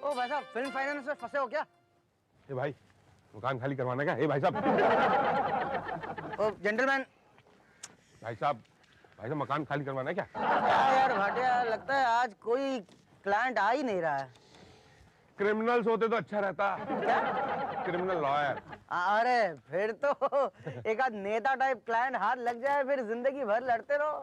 ओ भाई साहब, film finance में फंसे हो क्या? ए भाई, मकान खाली करवाना क्या? ए भाई साहब। ओ जेंटलमैन। भाई साहब मकान खाली करवाना है क्या? क्या यार भाटिया, लगता है आज कोई क्लाइंट आ ही नहीं रहा है। क्रिमिनल्स होते तो अच्छा रहता। क्या? Criminal lawyer. अरे फिर तो एक आध नेता टाइप क्लाइंट हाथ लग जाए, फिर जिंदगी भर लड़ते रहो।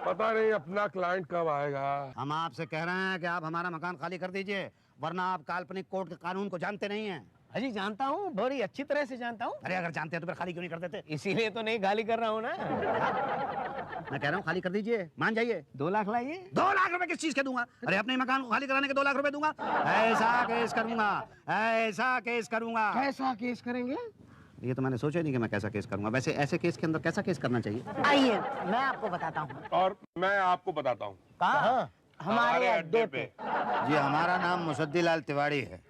पता नहीं अपना क्लाइंट कब आएगा। हम आपसे कह रहे हैं कि आप हमारा मकान खाली कर दीजिए, वरना आप काल्पनिक कोर्ट के कानून को जानते नहीं हैं। अजी जानता हूँ, बड़ी अच्छी तरह से जानता हूँ। अरे अगर जानते हैं तो फिर खाली क्यों नहीं कर देते? इसीलिए तो नहीं खाली कर रहा हूँ ना। मैं कह रहा हूँ खाली कर दीजिए, मान जाइए। 2 लाख लाइए। 2 लाख रुपए किस चीज के दूंगा? अरे अपने मकान को खाली कराने के 2 लाख रुपए दूंगा? ऐसा केस करूंगा, ऐसा केस करूंगा। कैसा केस करेंगे? ये तो मैंने सोचा नहीं कि मैं कैसा केस करूंगा। वैसे ऐसे केस के अंदर कैसा केस करना चाहिए? आइए मैं आपको बताता हूँ। और मैं आपको बताता हूँ। कहाँ? हमारे अड्डे पे। जी हमारा नाम मुसद्दी लाल तिवारी है।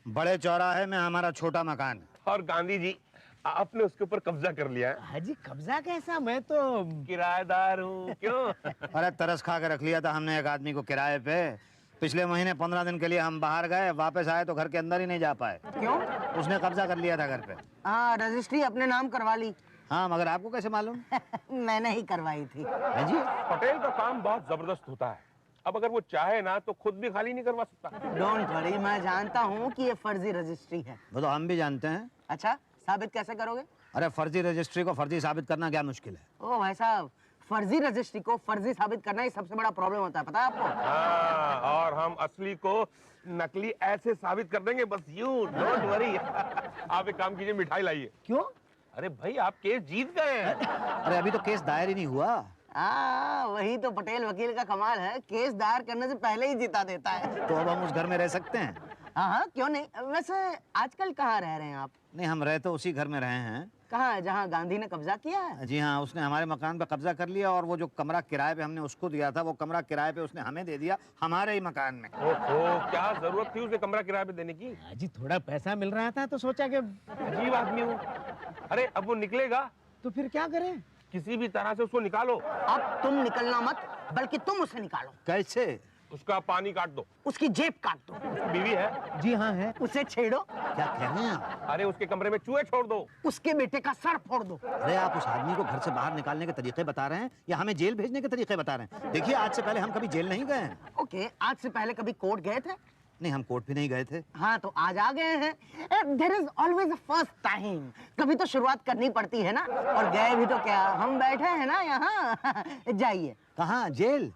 बड़े चौराहे में हमारा छोटा मकान है। और गांधी जी, आपने उसके ऊपर कब्जा कर लिया है। हाजी कब्जा कैसा? मैं तो किराएदार हूँ। क्यों? अरे तरस खा के रख लिया था हमने एक आदमी को किराए पे। पिछले महीने 15 दिन के लिए हम बाहर गए, वापस आए तो घर के अंदर ही नहीं जा पाए। क्यों? उसने कब्जा कर लिया था घर पे। हाँ, रजिस्ट्री अपने नाम करवा ली। हाँ मगर आपको कैसे मालूम? मैंने ही करवाई थी। है जी? पटेल का काम बहुत जबरदस्त होता है। अब अगर वो चाहे ना तो खुद भी खाली नहीं करवा सकता। डोंट वरी, मैं जानता हूँ कि ये फर्जी रजिस्ट्री है। वो तो हम भी जानते हैं। अच्छा, साबित कैसे करोगे? अरे फर्जी रजिस्ट्री को फर्जी साबित करना क्या मुश्किल है? ओ भाई साहब, फर्जी रजिस्ट्री को फर्जी साबित करना ही सबसे बड़ा प्रॉब्लम होता है, पता है आपको? हाँ, और हम असली को नकली ऐसे साबित कर देंगे, बस यूं, डोंट वरी। आप एक काम कीजिए, मिठाई लाइए। क्यों? अरे भाई, आप केस जीत गए हैं। अरे अभी तो केस दायर ही नहीं हुआ। वही तो पटेल वकील का कमाल है, केस दायर करने से पहले ही जिता देता है। तो अब हम उस घर में रह सकते हैं? हाँ, क्यों नहीं। वैसे आजकल कहाँ रह रहे हैं आप? नहीं, हम रह तो उसी घर में रहे हैं। कहाँ है जहाँ गांधी ने कब्जा किया है? जी हाँ, उसने हमारे मकान पे कब्जा कर लिया और वो जो कमरा किराए पे हमने उसको दिया था, वो कमरा किराए पे उसने हमें दे दिया, हमारे ही मकान में। ओहो, क्या जरूरत थी उसे कमरा किराए पे देने की? हाजी थोड़ा पैसा मिल रहा था तो सोचा कि अजीब आदमी हूँ। अरे अब वो निकलेगा तो फिर क्या करें? किसी भी तरह से उसको निकालो। अब तुम निकलना मत, बल्कि तुम उसे निकालो। कैसे? उसका पानी काट दो। उसकी जेब काट दो। उसकी बीवी है? जी हाँ है। उसे छेड़ो। क्या कह रहे हैं आप? अरे उसके कमरे में चूहे छोड़ दो। उसके बेटे का सर फोड़ दो। अरे आप उस आदमी को घर से बाहर निकालने के तरीके बता रहे हैं या हमें जेल भेजने के तरीके बता रहे हैं? देखिए, आज से पहले हम कभी जेल नहीं गए हैं। ओके, आज से पहले कभी कोर्ट गए थे? नहीं, हम कोर्ट भी नहीं गए थे। हाँ, तो आज आ गए हैं। There is always a first time. कभी तो शुरुआत करनी पड़ती है ना। और गए भी तो क्या, हम बैठे हैं ना यहाँ। जाइए। कहाँ? जेल?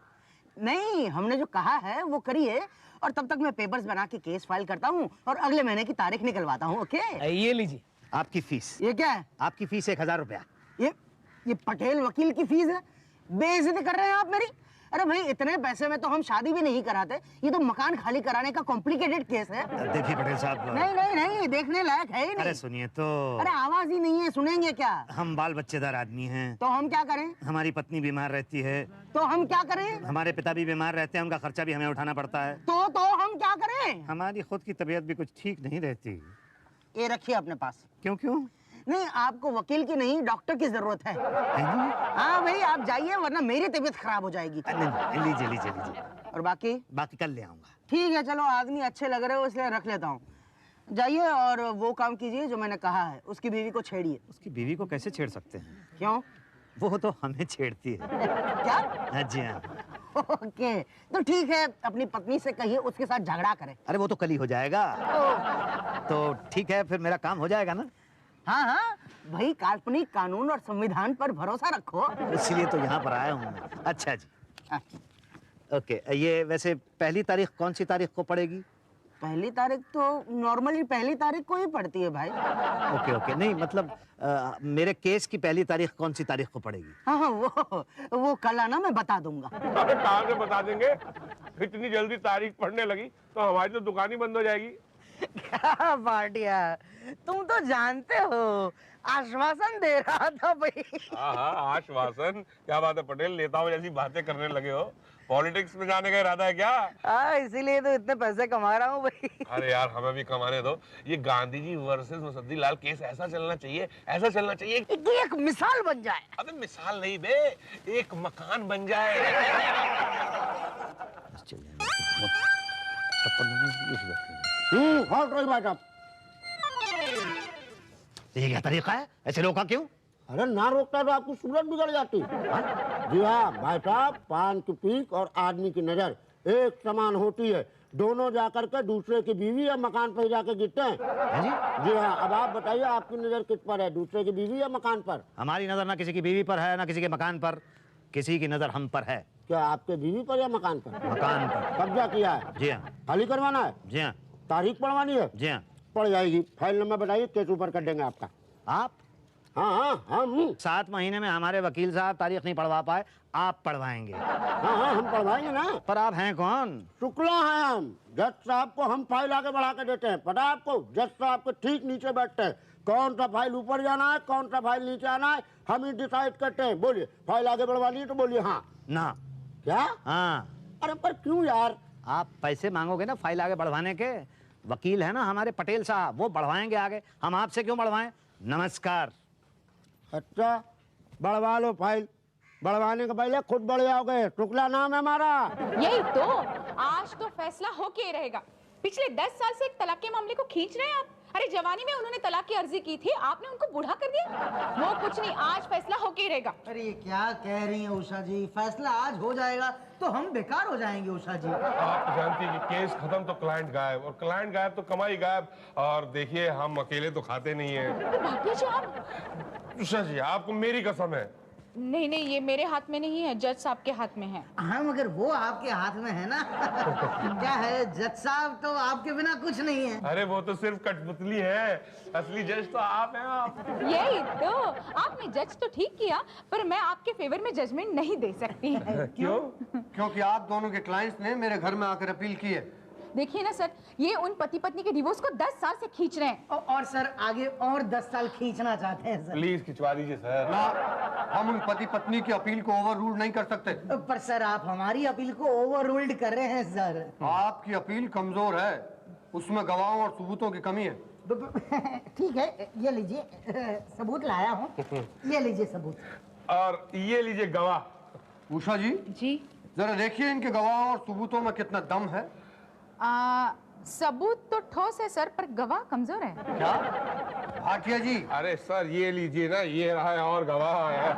नहीं, हमने जो कहा है वो करिए, और तब तक मैं पेपर्स बना के केस फाइल करता हूँ और अगले महीने की तारीख निकलवाता हूँ। ओके? ये लीजिए आपकी फीस। ये क्या है? आपकी फीस 1000 रुपया। ये पटेल वकील की फीस है? बेइज्जती कर रहे हैं आप मेरी। अरे भाई, इतने पैसे में तो हम शादी भी नहीं कराते। ये तो मकान खाली कराने का कॉम्प्लिकेटेड केस है। देखिए पटेल साहब। नहीं नहीं नहीं, देखने लायक है ही नहीं। अरे सुनिए तो। अरे आवाज ही नहीं है, सुनेंगे क्या? हम बाल बच्चेदार आदमी हैं। तो हम क्या करें? हमारी पत्नी बीमार रहती है। तो हम क्या करें? हमारे पिता भी बीमार रहते हैं, उनका खर्चा भी हमें उठाना पड़ता है। तो हम क्या करें? हमारी खुद की तबीयत भी कुछ ठीक नहीं रहती। ये रखिए अपने पास। क्यों? नहीं, आपको वकील की नहीं, डॉक्टर की जरूरत है। हाँ हाँ भाई, आप जाइए, वरना मेरी तबीयत खराब हो जाएगी। नहीं, लीजिए। और बाकी? बाकी कल ले आऊंगा। ठीक है, चलो, आदमी अच्छे लग रहे हो इसलिए रख लेता हूँ। जाइए और वो काम कीजिए जो मैंने कहा है, उसकी बीवी को छेड़िए। उसकी बीवी को कैसे छेड़ सकते हैं? क्यों? वो तो हमें छेड़ती है। क्या? हाँ जी हाँ। ओके, तो ठीक है, अपनी पत्नी से कहिए उसके साथ झगड़ा करे। अरे वो तो कल ही हो जाएगा। तो ठीक है, फिर मेरा काम हो जाएगा ना? हाँ, भाई काल्पनिक कानून और संविधान पर भरोसा रखो। इसीलिए तो यहाँ पर आया हूँ। अच्छा जी। ओके, ये वैसे पहली तारीख कौन सी तारीख को पड़ेगी? पहली तारीख तो नॉर्मली पहली तारीख को ही पड़ती है भाई। ओके, नहीं मतलब मेरे केस की पहली तारीख कौन सी तारीख को पड़ेगी? हाँ, वो कल आना, मैं बता दूंगा। अरे कहाँ से बता देंगे? इतनी जल्दी तारीख पढ़ने लगी तो हमारी तो दुकान ही बंद हो जाएगी। क्या भाटिया, तुम तो जानते हो, आश्वासन दे रहा था भाई। हाँ, आश्वासन? क्या बात है पटेल, नेताओं जैसी बातें करने लगे हो। पॉलिटिक्स में जाने का इरादा है क्या? हाँ, इसीलिए तो इतने पैसे कमा रहा हूँ भाई। अरे यार, हमें भी कमाने दो। ये गांधी जी वर्सेस मुसद्दी लाल केस ऐसा चलना चाहिए, ऐसा चलना चाहिए कि एक मिसाल बन जाए। अबे मिसाल नहीं बे, एक मकान बन जाए। हट रही भाई साहब। ये क्या तरीका है, ऐसे रोका क्यों? अरे ना रोकता तो आपकी सूरत बिगड़ जाती। जी हाँ भाई साहब, पान की पीक और आदमी की नजर एक समान होती है। दोनों जाकर के दूसरे की बीवी या मकान पर जाकर गिरते हैं। जी जी हाँ, अब आप बताइए आपकी नजर किस पर है, दूसरे की बीवी या मकान पर? हमारी नजर ना किसी की बीवी पर है ना किसी के मकान पर, किसी की नजर हम पर है। क्या आपके बीवी पर या मकान पर? मकान पर। कब्जा किया है? जी हाँ। खाली करवाना है? जी हाँ। तारीख पढ़वानी है? जी हाँ। पड़ जाएगी। फाइल नंबर बताइए, केस ऊपर कर देंगे आपका। आप हाँ हाँ हम 7 महीने में हमारे वकील साहब तारीख नहीं पढ़वा पाए, आप पढ़वाएंगे। हाँ हाँ हम पढ़वाएंगे ना। पर आप हैं कौन? शुक्ला है हम। जज साहब को हम फाइल आगे बढ़ा के देते हैं। पता है आपको, जज साहब के ठीक नीचे बैठते हैं। कौन सा फाइल ऊपर जाना है, कौन सा फाइल नीचे आना है, हम ही डिसाइड करते हैं। बोलिए, फाइल आगे बढ़वानी है तो बोलिए हाँ। ना। क्या? हाँ। अरे पर क्यों यार? आप पैसे मांगोगे ना फाइल आगे बढ़वाने के, वकील है ना हमारे पटेल साहब, वो बढ़वाएंगे आगे, हम आपसे क्यों बढ़वाएं? नमस्कार। अच्छा, बढ़वा लो फाइल। बढ़वाने के पहले खुद बढ़ जाओगे। शुक्ला नाम है हमारा। यही तो, आज तो फैसला होके ही रहेगा। पिछले 10 साल से एक तलाक के मामले को खींच रहे हैं आप। अरे जवानी में उन्होंने तलाक की अर्जी की थी, आपने उनको बूढ़ा कर दिया। वो कुछ नहीं, आज फैसला होके ही रहेगा। अरे ये क्या कह रही हैं उषा जी, फैसला आज हो जाएगा तो हम बेकार हो जाएंगे उषा जी। आप जानती हैं कि केस खत्म तो क्लाइंट गायब, और क्लाइंट गायब तो कमाई गायब। और देखिए, हम अकेले तो खाते नहीं है। तो भाग्य जी आप। उषा जी, आपको मेरी कसम है। नहीं नहीं, ये मेरे हाथ में नहीं है, जज साहब के हाथ में है। हाँ मगर वो आपके हाथ में है ना। क्या है, जज साहब तो आपके बिना कुछ नहीं है। अरे वो तो सिर्फ कठपुतली है, असली जज तो आप हैं। आप यही तो, आपने जज तो ठीक किया, पर मैं आपके फेवर में जजमेंट नहीं दे सकती। क्यों? क्योंकि आप दोनों के क्लाइंट्स ने मेरे घर में आकर अपील की है। देखिए ना सर, ये उन पति पत्नी के डिवोर्स को 10 साल से खींच रहे हैं। और सर आगे और 10 साल खींचना चाहते हैं सर। प्लीज खिंचवा दीजिए सर। ना, हम उन पति पत्नी की अपील को ओवर रूल नहीं कर सकते। पर सर आप हमारी अपील को ओवर रूल्ड कर रहे हैं सर। आपकी अपील कमजोर है, उसमें गवाहों और सबूतों की कमी है। ठीक है, ये लीजिए सबूत लाया हूँ। ये लीजिए सबूत। और ये लीजिए गवाह। उषा जी, जी जरा देखिए इनके गवाहों और सबूतों में कितना दम है। सबूत तो ठोस है सर, पर गवाह कमजोर है। क्या भाटिया जी? अरे सर ये लीजिए ना, ये रहा है और गवाह है।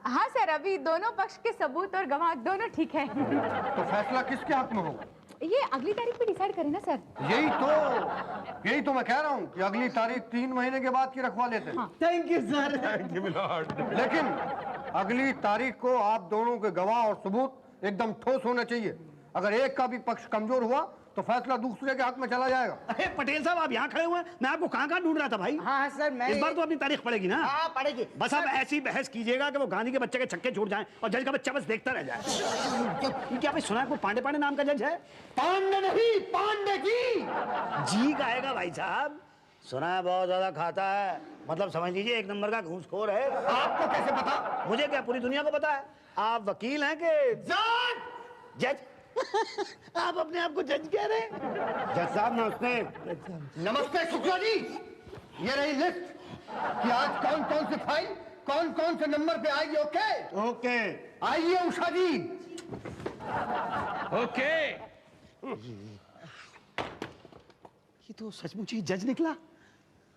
हाँ सर, अभी दोनों पक्ष के सबूत और गवाह दोनों ठीक है। तो फैसला किसके हक में होगा? ये अगली तारीख पे डिसाइड करें ना सर। यही तो मैं कह रहा हूँ कि अगली तारीख 3 महीने के बाद की रखवा लेते हैं। Thank you sir. Thank you milord. लेकिन अगली तारीख को आप दोनों के गवाह और सबूत एकदम ठोस होना चाहिए। अगर एक का भी पक्ष कमजोर हुआ तो फैसला दूसरे के हक में चला जाएगा। अरे पटेल साहब, आप यहाँ खड़े हुए हैं, मैं आपको कहाँ कहाँ ढूंढ रहा था भाई। हाँ सर, मैं इस बार तो अपनी तारीख पड़ेगी ना। हाँ पड़ेगी। बस आप ऐसी बहस कीजिएगा कि वो गांधी के बच्चे के छक्के छूट जाएं और जज का बच्चा बस देखता रह जाए। क्या भाई सुना है कोई पांडे पांडे नाम का जज है? पांडे नहीं, पांडे जी। जी कहेगा भाई साहब, सुना है बहुत ज्यादा खाता है, मतलब समझ लीजिए 1 नंबर का घूसखोर है। आपको कैसे पता? मुझे क्या, पूरी दुनिया को पता है। आप वकील हैं कि जज? आप अपने आप को जज कह रहे हैं? जज साहब नमस्ते। नमस्ते शुक्ला जी, ये रही लिस्ट कि आज कौन कौन से फाइल कौन कौन से नंबर पे आएगी। Okay okay. आइए उषा जी। ओके। ये तो सचमुच ही जज निकला।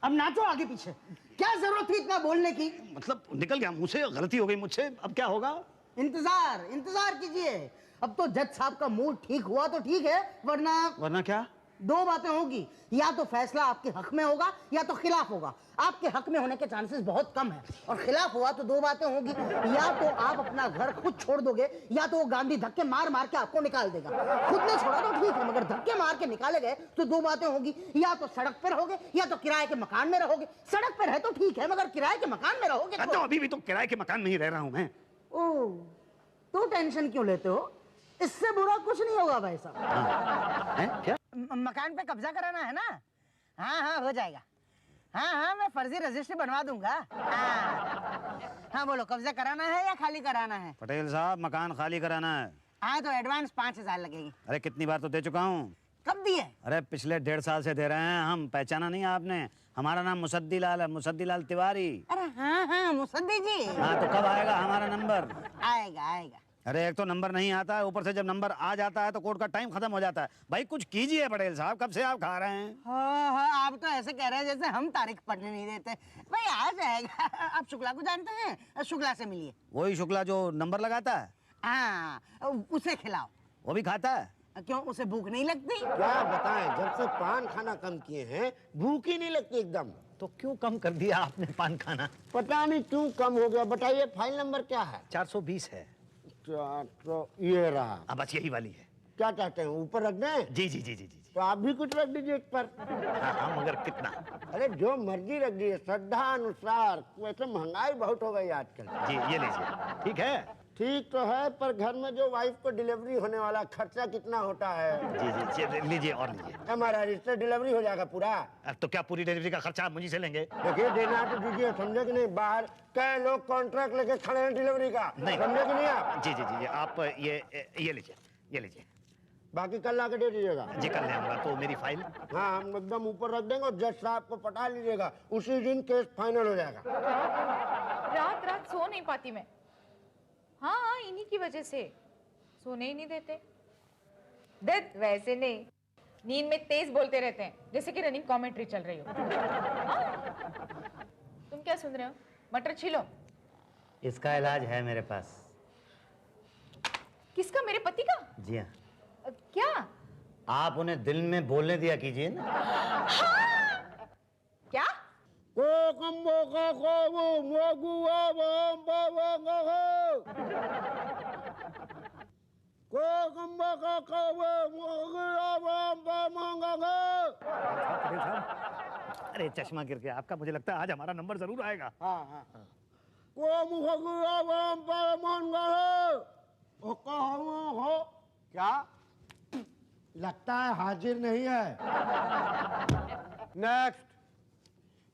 अब नाचो आगे पीछे, क्या जरूरत थी इतना बोलने की? मतलब निकल गया मुंह से, गलती हो गई मुझसे, अब क्या होगा? इंतजार इंतजार कीजिए। अब तो जज साहब का मूड ठीक हुआ तो ठीक है, वरना क्या? 2 बातें होगी, या तो फैसला आपके हक में होगा या तो खिलाफ होगा। आपके हक में होने के चांसेस बहुत कम है, और खिलाफ हुआ तो 2 बातें होगी, या तो आप अपना घर खुद छोड़ दोगे या तो वो गांधी धक्के मार मार के आपको निकाल देगा। खुद ने छोड़ा तो ठीक है, मगर धक्के मार के निकाले गए तो 2 बातें होगी, या तो सड़क पर रहोगे या तो किराए के मकान में रहोगे। सड़क पर है तो ठीक है, मगर किराए के मकान में रहोगे तो अभी भी तो किराए के मकान में ही रह रहा हूं मैं। ओह, तो टेंशन क्यों लेते हो? इससे बुरा कुछ नहीं होगा भाई साहब। क्या? मकान पे कब्जा कराना है ना? हाँ हाँ हो जाएगा। हाँ मैं फर्जी रजिस्ट्री बनवा दूंगा। हाँ बोलो, कब्जा कराना है या खाली कराना है? पटेल साहब, मकान खाली कराना है। हाँ तो एडवांस 5000 लगेगी। अरे कितनी बार तो दे चुका हूँ। कब दिए? अरे पिछले 1.5 साल से दे रहे हैं हम, पहचाना नहीं आपने? हमारा नाम मुसद्दी लाल है, मुसद्दी लाल तिवारी। अरे हाँ मुसद्दी जी। हाँ तो कब आएगा हमारा नंबर? आएगा आएगा। अरे एक तो नंबर नहीं आता है, ऊपर से जब नंबर आ जाता है तो कोर्ट का टाइम खत्म हो जाता है। भाई कुछ कीजिए पटेल साहब, कब से आप खा रहे हैं। हाँ हाँ, आप तो ऐसे कह रहे हैं जैसे हम तारीख पढ़ने नहीं देते। भाई आ जाएगा। आप शुक्ला को जानते हैं? शुक्ला से मिलिए। वही शुक्ला जो नंबर लगाता है? हाँ, उसे खिलाओ। वो भी खाता है? क्यों, उसे भूख नहीं लगती? क्या बताएं, जब से पान खाना कम किए हैं भूख ही नहीं लगती एकदम। तो क्यों कम कर दिया आपने पान खाना? पता नहीं क्यों कम हो गया। बताइए फाइल नंबर क्या है? 420 है। तो ये रहा। अब बस यही वाली है। क्या चाहते हैं, ऊपर रख दें? जी जी जी जी जी जी। तो आप भी कुछ रख दीजिए इस पर। हाँ, मगर कितना? अरे जो मर्जी रख दीजिए, श्रद्धा अनुसार। वैसे महंगाई बहुत हो गई आजकल। जी ये लीजिए। ठीक है? ठीक तो है, पर घर में जो वाइफ को डिलीवरी होने वाला खर्चा कितना होता है? जी जी लीजिए और लीजिए। हमारा रिश्ता डिलीवरी हो जाएगा पूरा। अब तो क्या पूरी डिलीवरी का खर्चा आप मुझे से लेंगे? देखिए देना है तो दीजिए, समझे कि नहीं? बाहर कई लोग कॉन्ट्रैक्ट लेके खड़े हैं डिलीवरी का, नहीं। समझे कि नहीं आप? जी जी जी आप ये लीजिए, ये लीजिए। बाकी कल लाके दे दीजिएगा। जी कल ले आऊंगा। तो मेरी फाइल? हाँ, हम एकदम ऊपर रख देंगे और जज साहब को पटा लीजिएगा, उसी दिन केस फाइनल हो जाएगा। रात रात सो नहीं पाती मैं। हाँ, इन्हीं की वजह से सोने ही नहीं देते। वैसे नहीं, नींद में तेज बोलते रहते हैं जैसे कि रनिंग कमेंट्री चल रही हो। हाँ? तुम क्या सुन रहे हो? मटर छीलो। इसका इलाज है मेरे पास। किसका? मेरे पति का? जी हाँ। क्या? आप उन्हें दिल में बोलने दिया कीजिए ना। हाँ! क्या? अरे चश्मा गिर गया आपका, मुझे लगता है आज हमारा नंबर जरूर आएगा। हाँ हाँ हाँ। क्या लगता है हाजिर नहीं है? नेक्स्ट।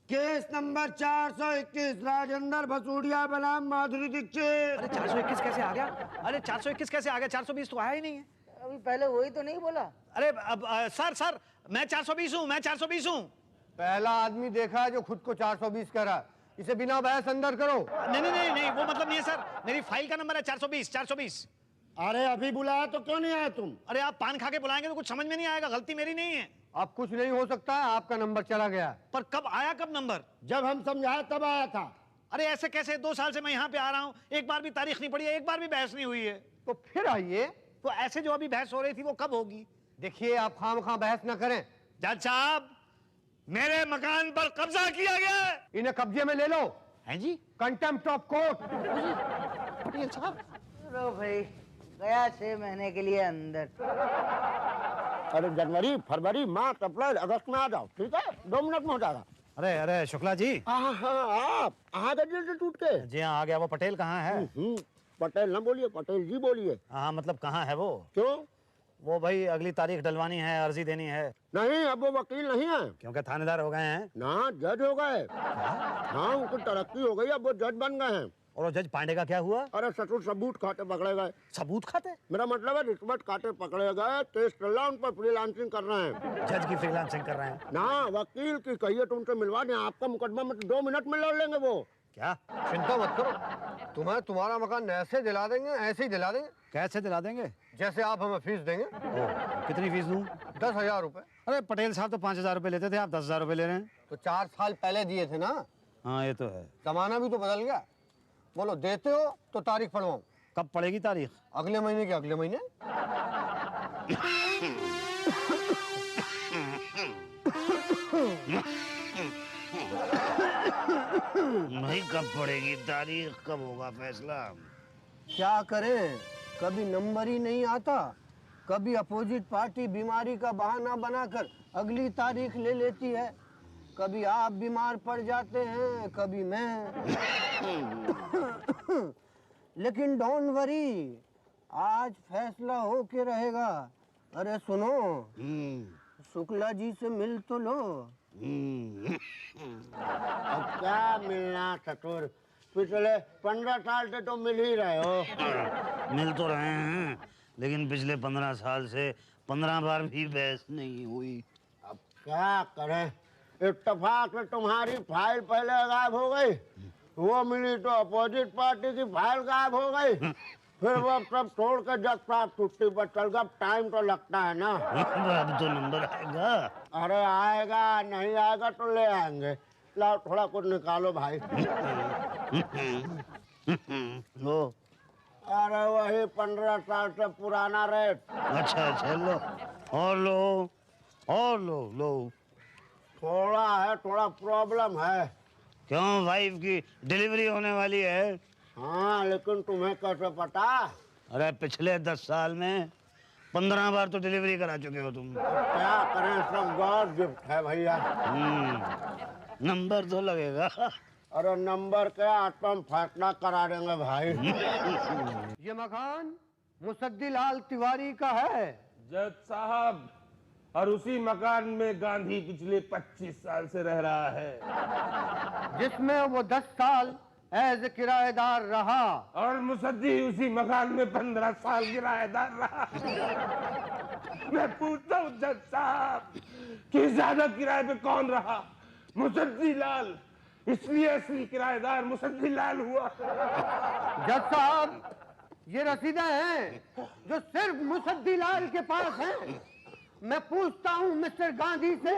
केस नंबर 421, राजेंद्र भसूड़िया बनाम माधुरी दीक्षित। अरे 421 कैसे आ गया? अरे 421 कैसे आ गया? 420 तो आया ही नहीं है। अभी पहले वही तो नहीं बोला? अरे अब सर मैं 420 हूँ, मैं 420 हूँ। पहला आदमी देखा है जो खुद को 420 कह रहा है। इसे बिना बहस अंदर करो। नहीं नहीं नहीं नहीं, वो मतलब नहीं है सर, मेरी फाइल का नंबर है 420। अरे अभी बुलाया तो क्यों नहीं आए तुम? अरे आप पान खा के बुलाएंगे तो कुछ समझ में नहीं आएगा, गलती मेरी नहीं है। अब कुछ नहीं हो सकता है, आपका नंबर चला गया। पर कब आया, कब नंबर? जब हम समझाए तब आया था। अरे ऐसे कैसे? 2 साल से मैं यहाँ पे आ रहा हूँ, एक बार भी तारीख नहीं पड़ी है, एक बार भी बहस नहीं हुई है। तो फिर आइए। तो ऐसे जो अभी बहस हो रही थी वो कब होगी? देखिए आप खामखा बहस न करें। जज साहब, मेरे मकान पर कब्जा किया गया है। इन्हें कब्जे में ले लो। हैं जी? Contempt of court. पटेल साहब। चलो भाई, गया 6 महीने के लिए अंदर। अरे जनवरी, फरवरी, मार्च, अप्रैल, अगस्त में आ जाओ, ठीक है? 2 मिनट में हो जाएगा। अरे अरे शुक्ला जी। हाँ हाँ, आप आ गए दिल से टूट के। जी हाँ आ गया। वो पटेल कहाँ है? पटेल ना बोलिए, पटेल जी बोलिए। हाँ मतलब कहाँ है वो? क्यों? वो भाई अगली तारीख डलवानी है, अर्जी देनी है। नहीं, अब वो वकील नहीं है क्योंकि थानेदार हो गए हैं। ना, जज हो गए। हाँ, उनको तरक्की हो गई, अब वो जज बन गए हैं। और वो जज पांडे का क्या हुआ? अरे ससुर सबूत खाते पकड़े गए। सबूत खाते? मेरा मतलब है रिश्वत खाते पकड़े गए, केस चल रहा है, उन पर फ्रीलांसिंग कर रहे हैं। जज की फ्रीलांसिंग कर रहे हैं? ना, वकील की कहिए तो उनसे मिलवा दें, आपका मुकदमा में 2 मिनट में लड़ लेंगे वो। क्या? चिंता मत करो, तुम्हें तुम्हारा मकान ऐसे दिला देंगे, ऐसे ही दिला देंगे कैसे दिला देंगे? जैसे आप हमें फीस देंगे। कितनी फीस दूं? 10,000 रुपए। अरे पटेल साहब तो 5,000 रुपए लेते थे, आप 10,000 रुपए ले रहे हैं। तो 4 साल पहले दिए थे ना। हाँ ये तो है। जमाना भी तो बदल गया। बोलो देते हो तो तारीख पढ़वाऊं। कब पड़ेगी तारीख? अगले महीने के अगले महीने। नहीं कब पड़ेगी तारीख, कब होगा फैसला? क्या करें, कभी नंबर ही नहीं आता, कभी अपोजिट पार्टी बीमारी का बहाना बनाकर अगली तारीख ले लेती है, कभी आप बीमार पड़ जाते हैं, कभी मैं। लेकिन डोंट वरी, आज फैसला हो के रहेगा। अरे सुनो, शुक्ला जी से मिल तो लो। अब क्या मिलना ससुर, पिछले 15 साल से तो मिल ही रहे हो। मिल तो रहे हैं, लेकिन पिछले 15 साल से 15 बार भी बहस नहीं हुई। अब क्या करें, इत्तेफाक से तुम्हारी फाइल पहले गायब हो गई, वो मिली तो अपोजिट पार्टी की फाइल गायब हो गई, फिर वो सब छोड़ के जज साहब छुट्टी पर चल गया, टाइम तो लगता है ना। अब तो नंबर आएगा। अरे आएगा, नहीं आएगा तो ले आएंगे। लाओ थोड़ा कुछ निकालो भाई। लो। अरे वही 15 साल से पुराना रेट। अच्छा अच्छा, लो और लो और लो लो। थोड़ा है, थोड़ा प्रॉब्लम है। क्यों, वाइफ की डिलीवरी होने वाली है? हाँ, लेकिन तुम्हें कैसे पता? अरे पिछले 10 साल में 15 बार तो डिलीवरी करा चुके हो तुम। क्या करें, सब गॉड गिफ्ट है भैया। नंबर तो लगेगा। अरे नंबर क्या, तुम फैसला करा देंगे भाई। ये मकान मुसद्दी लाल तिवारी का है। जज साहब, और उसी मकान में गांधी पिछले 25 साल से रह रहा है, जिसमें वो 10 साल एज किराएदार रहा। और मुसद्दी उसी मकान में 15 साल किराएदार रहा। मैं पूछता हूँ जज साहब कि ज्यादा किराए पे कौन रहा, मुसद्दी लाल? इसलिए असली किराएदार मुसद्दी लाल हुआ। जज साहब, ये रसीदें हैं जो सिर्फ मुसद्दी लाल के पास हैं। मैं पूछता हूँ मिस्टर गांधी से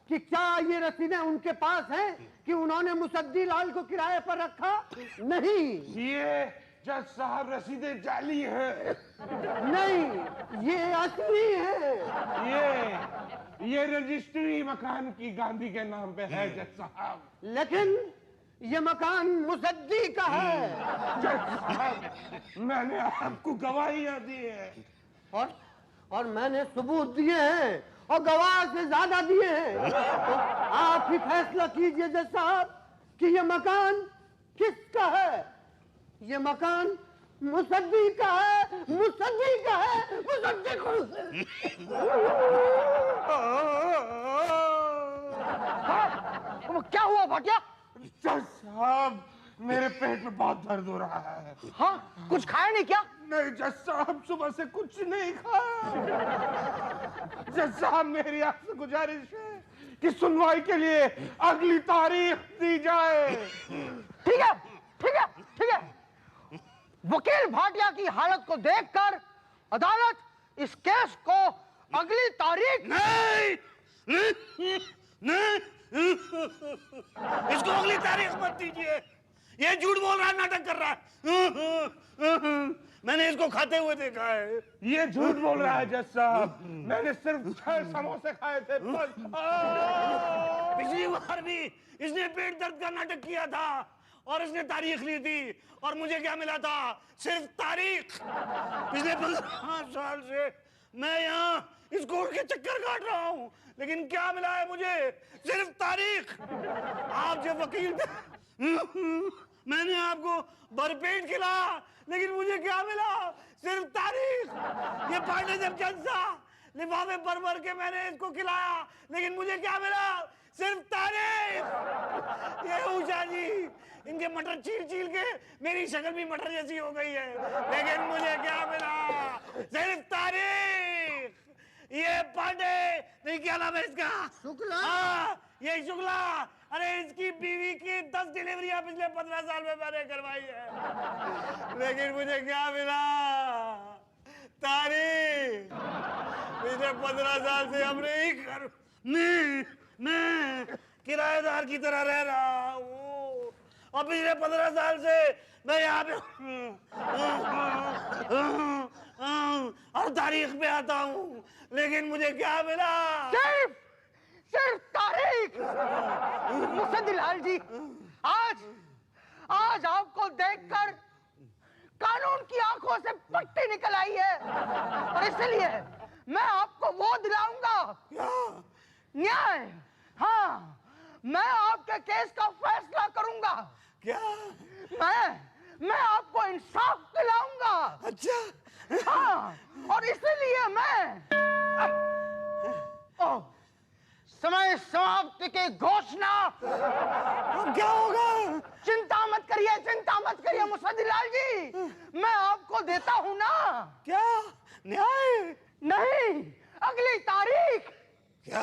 कि क्या ये रसीदें उनके पास हैं कि उन्होंने मुसद्दी लाल को किराए पर रखा? नहीं। ये जज साहब रसीदें जाली हैं। नहीं, ये असली है। ये रजिस्ट्री मकान की गांधी के नाम पे है जज साहब। लेकिन ये मकान मुसद्दी का है। जज साहब, मैंने आपको गवाहियां दी है और मैंने सबूत दिए हैं और गवाह से ज्यादा दिए हैं। तो आप ही फैसला कीजिए जज साहब कि ये मकान किसका है। ये मकान मुसद्दी का है, मुसद्दी का है, मुसद्दी का वो क्या हुआ भाटिया? जज साहब, मेरे पेट में बहुत दर्द हो रहा है। हाँ, कुछ खाया नहीं क्या? नहीं जज साहब, सुबह से कुछ नहीं खाया। जज साहब, मेरी आपसे गुजारिश है कि सुनवाई के लिए अगली तारीख दी जाए। ठीक है, ठीक है, ठीक है। वकील भाटिया की हालत को देखकर अदालत इस केस को अगली तारीख नहीं, नहीं, इसको अगली तारीख मत दीजिए। ये झूठ बोल रहा है, नाटक कर रहा है। मैंने इसको खाते हुए देखा है। ये झूठ बोल रहा है जज साहब, मैंने सिर्फ 6 समोसे खाए थे बस। पिछली बार भी इसने पेट दर्द का नाटक किया था और इसने तारीख ली थी, और मुझे क्या मिला था? सिर्फ तारीख। पिछले 15 साल से मैं यहाँ इस कोर्ट के चक्कर काट रहा हूँ, लेकिन क्या मिला है मुझे? सिर्फ तारीख। आप जो वकील थे, मैंने आपको भरपेट खिलाया, लेकिन मुझे क्या मिला? सिर्फ तारीख। ये पांडे जमचंद सा लिफाफे भर भर के मैंने इसको खिलाया, लेकिन मुझे क्या मिला? सिर्फ तारीख। ये उषा जी, इनके मटर चीर चीर के मेरी शक्ल भी मटर जैसी हो गई है, लेकिन मुझे क्या मिला? सिर्फ तारीख। ये पांडे, नहीं क्या नाम है इसका? शुक्ला। हाँ, ये शुक्ला। अरे इसकी बीवी की 10 डिलीवरियां पिछले 15 साल में मैंने करवाई है, लेकिन मुझे क्या मिला? तारीख। पिछले 15 साल से हमने ही कर मैं किराएदार की तरह रह रहा हूँ, और पिछले 15 साल से मैं यहाँ पे हर तारीख पे आता हूँ, लेकिन मुझे क्या मिला? सिर्फ तारीख। मुसद्दी लाल जी, आज आपको देखकर कानून की आंखों से पट्टी निकल आई है, और इसलिए मैं आपको वो दिलाऊंगा, न्याय। हाँ, मैं आपके केस का फैसला करूंगा। क्या? मैं आपको इंसाफ दिलाऊंगा। अच्छा। हाँ, और इसलिए मैं समय समाप्ति की घोषणा। क्या होगा? चिंता मत करिए मुसद्दी लाल जी, मैं आपको देता हूं ना। क्या? न्याय? नहीं, अगली तारीख। क्या?